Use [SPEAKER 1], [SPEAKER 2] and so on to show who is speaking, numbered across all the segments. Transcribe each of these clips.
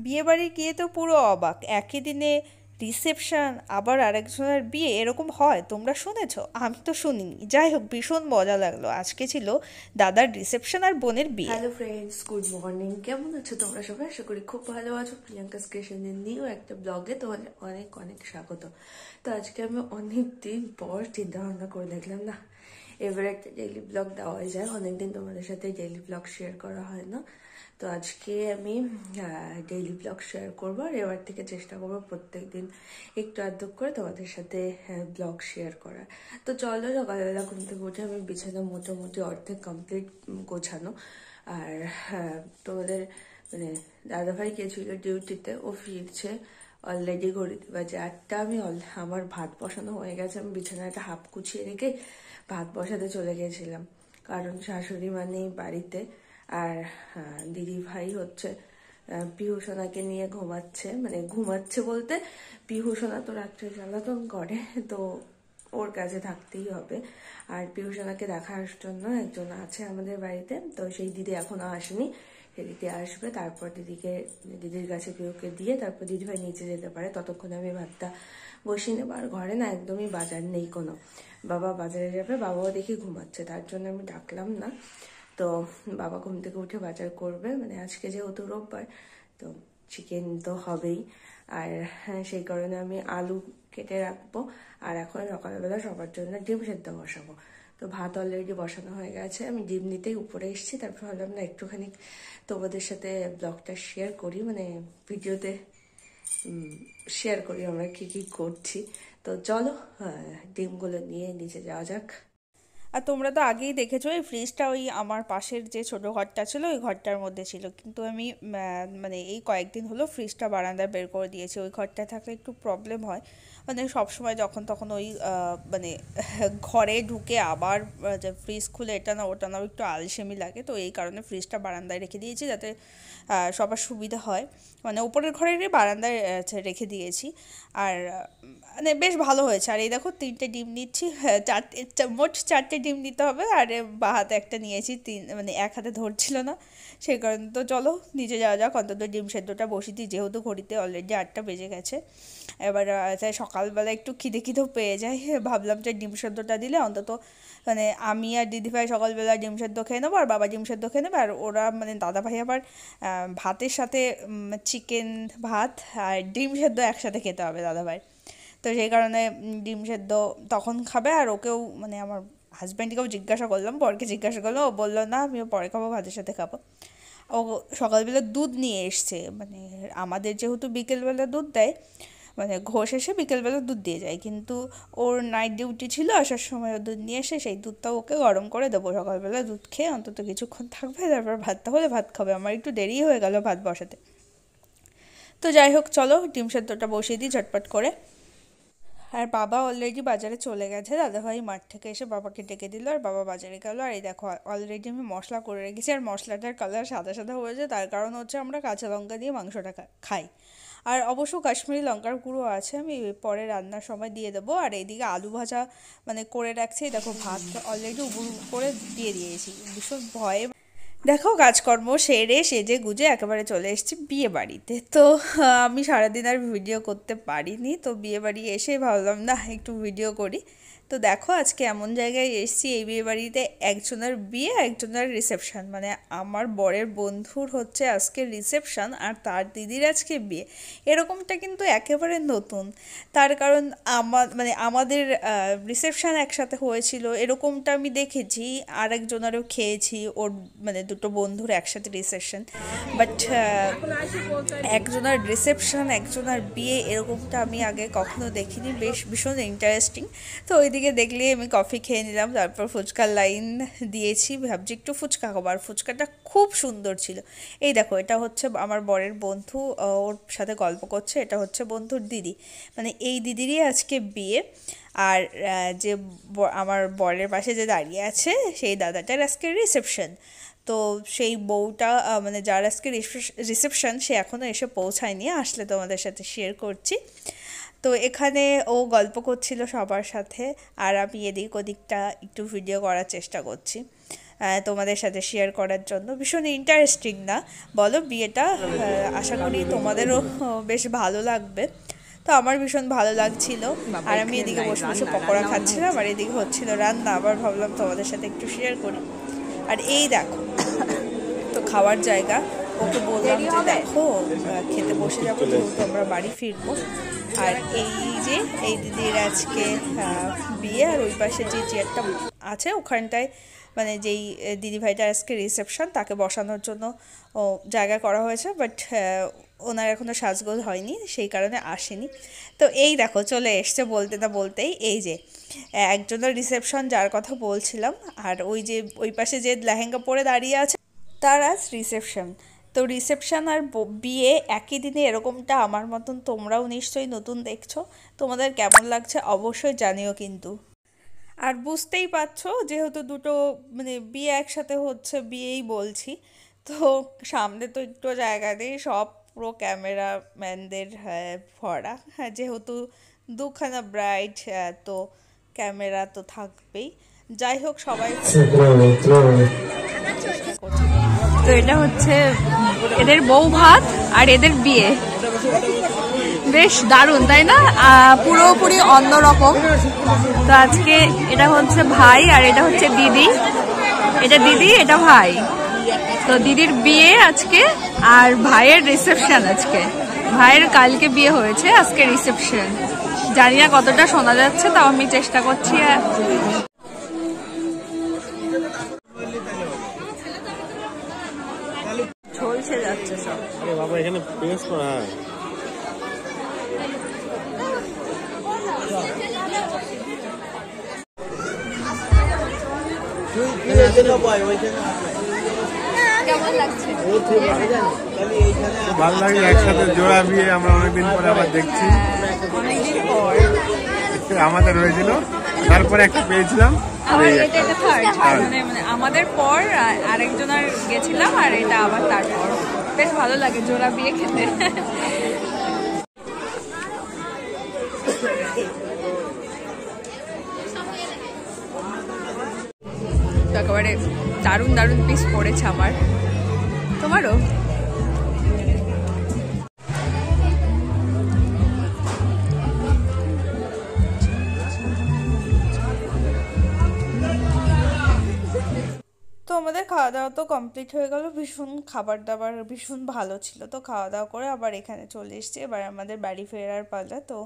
[SPEAKER 1] বিয়েবাড়ি গিয়ে তো পুরো অবাক, একই দিনে রিসেপশন আবার আরেকজনের বিয়ে, এরকম হয়? তোমরা শুনেছো? আমি তো শুনিনি। যাই হোক, ভীষণ মজা লাগলো। আজকে ছিল দাদার রিসেপশন আর বোনের বিয়ে।
[SPEAKER 2] Hello friends, good morning. কেমন আছো তোমরা সবাই? আশা করি খুব ভালো আছো। প্রিয়াঙ্কাস ক্রিয়েশনের নিউ একটা ব্লগে তোমাদের অনেক অনেক স্বাগত। তো আজকে আমি অনেক দিন পর চিন্তা ভাবনা করে দেখলাম, না এবার একটা ডেইলি ব্লগ দেওয়া যায়। অনেকদিন তোমাদের সাথে ডেইলি ব্লগ শেয়ার করা হয় না। তো আজকে আমি ডেইলি ব্লগ শেয়ার করবো, আর এবার থেকে চেষ্টা করবো প্রত্যেক দিন একটু আধটু করে তোমাদের সাথে ব্লগ শেয়ার করার। তো চলো, সকালবেলা ঘুম থেকে উঠে আমি বিছানা মোটামুটি অর্ধেক কমপ্লিট গোছানো। আর তোমাদের মানে দাদাভাই গিয়েছিল ডিউটিতে, ও ফিরছে অলরেডি। ঘড়িতে বাজে 8টা। আমার ভাত বসানো হয়ে গেছে। আমি বিছানাটা হাফ কুচিয়ে রেখে ভাত বসাতে চলে গেছিলাম, কারণ শাশুড়ি মা নেই বাড়িতে। আর দিদি ভাই হচ্ছে পিহু সোনাকে নিয়ে ঘুমাচ্ছে, মানে ঘুমাচ্ছে বলতে পিহু সোনা তো রাত্রে জ্বালাতন করে, তো ওর কাছে থাকতেই হবে। আর পিহু সোনাকে দেখার জন্য একজন আছে আমাদের বাড়িতে, তো সেই দিদি এখনো আসেনি। সে দিদি আসবে, তারপর দিদির কাছে পিহুকে দিয়ে তারপর দিদিভাই নিচে যেতে পারে। ততক্ষণে আমি ভাতটা বসিয়ে নেবো। আর ঘরে না একদমই বাজার নেই কোনো, বাবা বাজারে যাবে, বাবাও দেখি ঘুমাচ্ছে, তার জন্য আমি ডাকলাম না। তো বাবা ঘুম থেকে উঠে বাজার করবে, মানে আজকে যেহেতু রোববার, তো চিকেন তো হবেই। আর সেই কারণে আমি আলু কেটে রাখবো। আর এখন সকালবেলা সবার জন্য ডিম সেদ্ধ বসাবো। তো ভাত অলরেডি বসানো হয়ে গেছে, আমি ডিম নিতেই উপরে এসেছি। তারপর ভাবলাম না একটুখানি তোমাদের সাথে ব্লগটা শেয়ার করি, মানে ভিডিওতে শেয়ার করি আমরা কি কি করছি। তো চলো, ডিমগুলো নিয়ে নিচে যাওয়া যাক।
[SPEAKER 1] আর তোমরা তো আগেই দেখেছো, এই ফ্রিজটা ওই আমার পাশের যে ছোট ঘরটা ছিল ওই ঘরটার মধ্যে ছিল, কিন্তু আমি মানে এই কয়েকদিন হলো ফ্রিজটা বারান্দায় বের করে দিয়েছি। ওই ঘরটায় থাকলে একটু প্রবলেম হয়, মানে সব সময় যখন তখন ওই মানে ঘরে ঢুকে আবার যে ফ্রিজ খুলে এটা না ওটা না একটু আলসেমি লাগে। তো এই কারণে ফ্রিজটা বারান্দায় রেখে দিয়েছি, যাতে সবার সুবিধা হয়। মানে উপরের ঘরেরই বারান্দায় রেখে দিয়েছি। আর মানে বেশ ভালো হয়েছে। আর এই দেখো 3টে ডিম নিচ্ছি, মোট 4টে ডিম নিতে হবে। আর বা হাতে একটা নিয়েছি, মানে এক হাতে ধরছিল না, সেই কারণে। তো চলো নিচে যাওয়া যাক, অন্তত ডিম সেদ্ধটা বসিয়ে দিই, যেহেতু ঘড়িতে অলরেডি 8টা বেজে গেছে। এবার তাই সকালবেলা একটু খিদে খিদেও পেয়ে যায়, ভাবলাম যে ডিম সেদ্ধটা দিলে অন্তত মানে আমি আর দিদিভাই সকালবেলা ডিম সেদ্ধ খেয়ে নেবো, আর বাবা ডিম সেদ্ধ খেয়ে নেবে। আর ওরা মানে দাদাভাই আবার ভাতের সাথে চিকেন, ভাত আর ডিম সেদ্ধ একসাথে খেতে হবে দাদাভাই। তো সেই কারণে ডিম সেদ্ধ তখন খাবে। আর ওকেও মানে আমার হাজব্যান্ডকেও জিজ্ঞাসা করলাম, বরকে জিজ্ঞাসা করলাম, ও বললো না আমিও পরে খাবো, ভাতের সাথে খাবো। ও সকালবেলা দুধ নিয়ে এসছে, মানে আমাদের যেহেতু বিকেলবেলা দুধ দেয়, মানে ঘোষ এসে বিকেলবেলা দুধ দিয়ে যায়, কিন্তু ওর নাইট ডিউটি ছিল, আসার সময় ও দুধ নিয়ে এসে সেই দুধটাও ওকে গরম করে দেবো। সকালবেলা দুধ খেয়ে অন্তত কিছুক্ষণ থাকবে, তারপর ভাতটা হলে ভাত খাবে। আমার একটু দেরি হয়ে গেল ভাত বসাতে। তো যাই হোক, চলো ডিম সেদ্ধটা বসিয়ে দিই ঝটপট করে। আর বাবা অলরেডি বাজারে চলে গেছে, দাদাভাই মাঠ থেকে এসে বাবাকে ডেকে দিল, আর বাবা বাজারে গেল। আর এই দেখো অলরেডি আমি মশলা করে রেখেছি, আর মশলাটার কালার সাদা সাদা হয়েছে, তার কারণ হচ্ছে আমরা কাঁচা লঙ্কা দিয়ে মাংসটা খাই। আর অবশ্য কাশ্মীরি লঙ্কার গুঁড়ো আছে, আমি পরে রান্নার সময় দিয়ে দেবো। আর এইদিকে আলু ভাজা মানে করে রাখছি, দেখো ভাত অলরেডি উবুর করে দিয়ে দিয়েছি। ভীষণ ভয়ে দেখো কাজকর্ম সেরে সেজে গুজে একেবারে চলে এসেছি বিয়ে বাড়িতে। তো আমি সারাদিন আর ভিডিও করতে পারিনি, তো বিয়ে বাড়ি এসে ভাবলাম না একটু ভিডিও করি। তো দেখো আজকে এমন জায়গায় এসেছি, এই বিয়ে বাড়িতে একজনের বিয়ে একজনের রিসেপশন, মানে আমার বরের বন্ধুর হচ্ছে আজকে রিসেপশন আর তার দিদির আজকে বিয়ে। এরকমটা কিন্তু একেবারে নতুন। তার কারণ মানে আমাদের রিসেপশন একসাথে হয়েছিল, এরকমটা আমি দেখেছি, আর একজনেরও খেয়েছি, ওর মানে দুটো বন্ধুর একসাথে রিসেপশন। বাট একজনের রিসেপশন একজনের বিয়ে এরকমটা আমি আগে কখনো দেখিনি, বেশ ভীষণ ইন্টারেস্টিং। তো ওইদিকে দেখলেই আমি কফি খেয়ে নিলাম, তারপর ফুচকার লাইন দিয়েছি, ভাবছি একটু ফুচকা খাবো। আর ফুচকাটা খুব সুন্দর ছিল। এই দেখো এটা হচ্ছে আমার বরের বন্ধু, ওর সাথে গল্প করছে, এটা হচ্ছে বন্ধুর দিদি, মানে এই দিদিরই আজকে বিয়ে। আর যে আমার বরের পাশে যে দাঁড়িয়ে আছে সেই দাদাটার আজকে রিসেপশন। তো সেই বউটা মানে যার আজকে রিসেপশন সে এখনও এসে পৌঁছায়নি, আসলে তোমাদের সাথে শেয়ার করছি। তো এখানে ও গল্প করছিল সবার সাথে, আর আমি এদিক ওদিকটা একটু ভিডিও করার চেষ্টা করছি। তোমাদের সাথে শেয়ার করার জন্য। ভীষণ ইন্টারেস্টিং না বলো বিয়েটা? আশা করি তোমাদেরও বেশ ভালো লাগবে। তো আমার ভীষণ ভালো লাগছিল, আর আমি এদিকে বসে বসে পকোড়া খাচ্ছিলাম আর এদিকে হচ্ছিল রান্না। আবার ভাবলাম তোমাদের সাথে একটু শেয়ার করি। আর এই দেখো তো খাওয়ার জায়গা, ওকে বললাম যে দেখো খেতে বসে যাবো, যেহেতু আমরা বাড়ি ফিরবো। আর এই যে এই দিদির আজকে বিয়ে, আর ওই পাশে যে চেয়ারটা আছে ওখানটায় মানে যেই দিদিভাইটার আজকে রিসেপশন, তাকে বসানোর জন্য জায়গা করা হয়েছে, বাট ওনার এখনও সাজগোজ হয়নি, সেই কারণে আসেনি। তো এই দেখো চলে এসছে বলতে না বলতেই। এই যে একজনের রিসেপশন যার কথা বলছিলাম, আর ওই যে ওই পাশে যে লেহেঙ্গা পরে দাঁড়িয়ে আছে তার আজ রিসেপশন। তো রিসেপশন আর বিয়ে একই দিনে এরকমটা আমার মতন তোমরাও নিশ্চয়ই নতুন দেখছো। তোমাদের কেমন লাগছে অবশ্যই জানিও কিন্তু। আর বুঝতেই পারছো যেহেতু দুটো মানে বিয়ে একসাথে হচ্ছে, বিয়েই বলছি, তো সামনে তো একটু জায়গা নেই, সব পুরো ক্যামেরাম্যানদের ভরা। হ্যাঁ, যেহেতু দুখানা ব্রাইড, তো ক্যামেরা তো থাকবেই। যাই হোক, সবাই চেষ্টা করছে।
[SPEAKER 3] তো এটা হচ্ছে এদের বউ ভাত আর এদের বিয়ে, বেশ দারুণ তাই না? পুরোপুরি অন্যরকম। তো আজকে এটা হচ্ছে ভাই আর এটা হচ্ছে দিদি, এটা দিদি এটা ভাই। তো দিদির বিয়ে আজকে আর ভাইয়ের রিসেপশন আজকে। ভাইয়ের কালকে বিয়ে হয়েছে, আজকে রিসেপশন। জানি না কতটা শোনা যাচ্ছে, তাও আমি চেষ্টা করছি। চলছে যাচ্ছে সব।
[SPEAKER 4] আরে বাবা এখানে প্রেস করা হয়।
[SPEAKER 3] কেমন লাগছে?
[SPEAKER 4] ভালো লাগে, একসাথে জোড়া বিয়ে আমরা অনেকদিন পরে আবার দেখছি।
[SPEAKER 3] অনেকদিন পর
[SPEAKER 4] আমাদের হয়েছিল, তারপরে একটা পেয়েছিলাম।
[SPEAKER 3] এটা থার্ড, মানে আমাদের পর আরেকজনের গেছিলাম, আর এটা আবার তারপর। বেশ ভালো লাগে জোড়া বিয়ে খেতে। একেবারে দারুণ দারুণ পিস পড়েছে আমার, তোমারও।
[SPEAKER 1] তো আমাদের খাওয়া দাওয়া তো কমপ্লিট হয়ে গেল, ভীষণ খাবার দাবার ভীষণ ভালো ছিল। তো খাওয়া দাওয়া করে আবার এখানে চলে এসেছি, এবার আমাদের বাড়ি ফেরার পালা। তো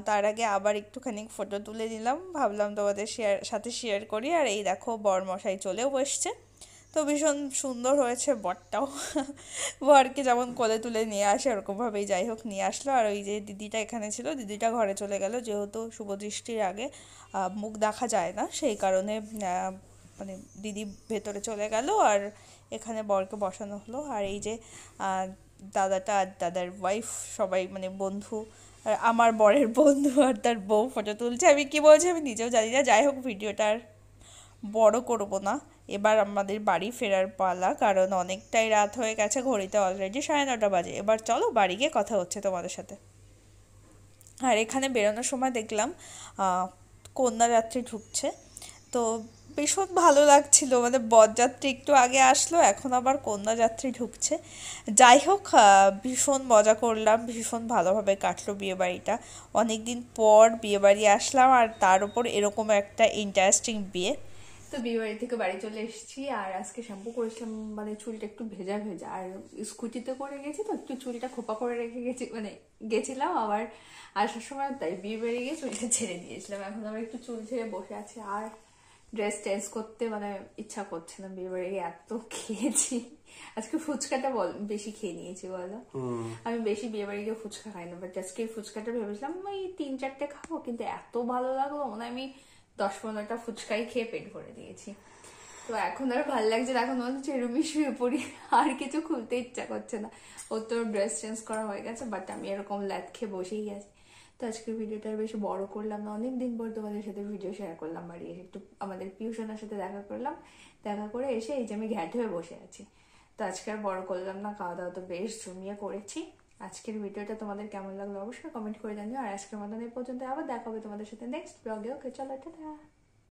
[SPEAKER 1] তার আগে আবার একটুখানি ফটো তুলে নিলাম, ভাবলাম তোমাদের সাথে শেয়ার করি। আর এই দেখো বরমশাই চলেও বসছে, তো ভীষণ সুন্দর হয়েছে বরটাও। বরকে যেমন কোলে তুলে নিয়ে আসে ওরকমভাবেই যাই হোক নিয়ে আসলো। আর ওই যে দিদিটা এখানে ছিল, দিদিটা ঘরে চলে গেল, যেহেতু শুভদৃষ্টির আগে মুখ দেখা যায় না, সেই কারণে মানে দিদি ভেতরে চলে গেল আর এখানে বরকে বসানো হলো। আর এই যে দাদাটা আর দাদার ওয়াইফ সবাই মানে বন্ধু, আর আমার বরের বন্ধু আর তার বউ ফটো তুলছে। আমি কি বলছি আমি নিজেও জানি না। যাই হোক, ভিডিওটা আর বড় করবো না, এবার আমাদের বাড়ি ফেরার পালা, কারণ অনেকটাই রাত হয়ে গেছে, ঘড়িতে অলরেডি 9:30 বাজে। এবার চলো বাড়ি গিয়ে কথা হচ্ছে তোমাদের সাথে। আর এখানে বেরোনোর সময় দেখলাম কন্যাযাত্রী ঢুকছে, তো ভীষণ ভালো লাগছিল। মানে বরযাত্রী একটু আগে আসলো, এখন আবার কন্যাযাত্রী ঢুকছে। যাই হোক, ভীষণ মজা করলাম, ভীষণ ভালোভাবে কাটলো বিয়েবাড়িটা। অনেক দিন পর বিয়েবাড়ি আসলাম, আর তার উপর এরকম একটা ইন্টারেস্টিং বিয়ে।
[SPEAKER 3] তো বিয়ে বাড়ি থেকে বাড়ি চলে এসেছি, আর আজকে শ্যাম্পু করেছিলাম, মানে চুলটা একটু ভেজা ভেজা, আর স্কুটিতে করে গেছি তো একটু চুলটা খোপা করে রেখে গেছি, মানে গেছিলাম আবার আসার সময়, তাই বিয়ে বাড়ি গিয়ে চুলটা ছেড়ে দিয়েছিলাম। এখন আবার একটু চুল ছেড়ে বসে আছি, আর ড্রেস চেঞ্জ করতে মানে ইচ্ছা করছে না। বিয়ে বাড়ি গিয়ে এত খেয়েছি, আজকে ফুচকাটা বেশি খেয়ে নিয়েছি বলো। আমি বেশি বিয়ে বাড়ি গিয়ে ফুচকা খাই না, বাট আজকে ফুচকাটা ভেবেছিলাম ওই 3-4টে খাবো, কিন্তু এত ভালো লাগলো মানে আমি 10-15টা ফুচকাই খেয়ে পেট ভরে দিয়েছি। তো এখন আর ভালো লাগছে না, এখন মনে হচ্ছে এরমই শুয়ে পড়ি, আর কিছু খুলতে ইচ্ছা করছে না। ও তো ড্রেস চেঞ্জ করা হয়ে গেছে, বাট আমি এরকম ল্যাদ খেয়ে বসেই আছি। তো আজকের ভিডিওটা বেশি বড় করলাম না, অনেকদিন পর তোমাদের সাথে ভিডিও শেয়ার করলাম। বাড়ি এসে একটু আমাদের পিউষণার সাথে দেখা করলাম, দেখা করে এসে এই যে আমি ঘ্যাট হয়ে বসে আছি। তো আজকে আর বড় করলাম না, খাওয়া দাওয়া তো বেশ জমিয়ে করেছি। আজকের ভিডিওটা তোমাদের কেমন লাগলো অবশ্যই কমেন্ট করে জানিও। আর আজকের মতন এই পর্যন্ত, আবার দেখা হবে তোমাদের সাথে নেক্সট ব্লগে। ওকে চলো, টাটা।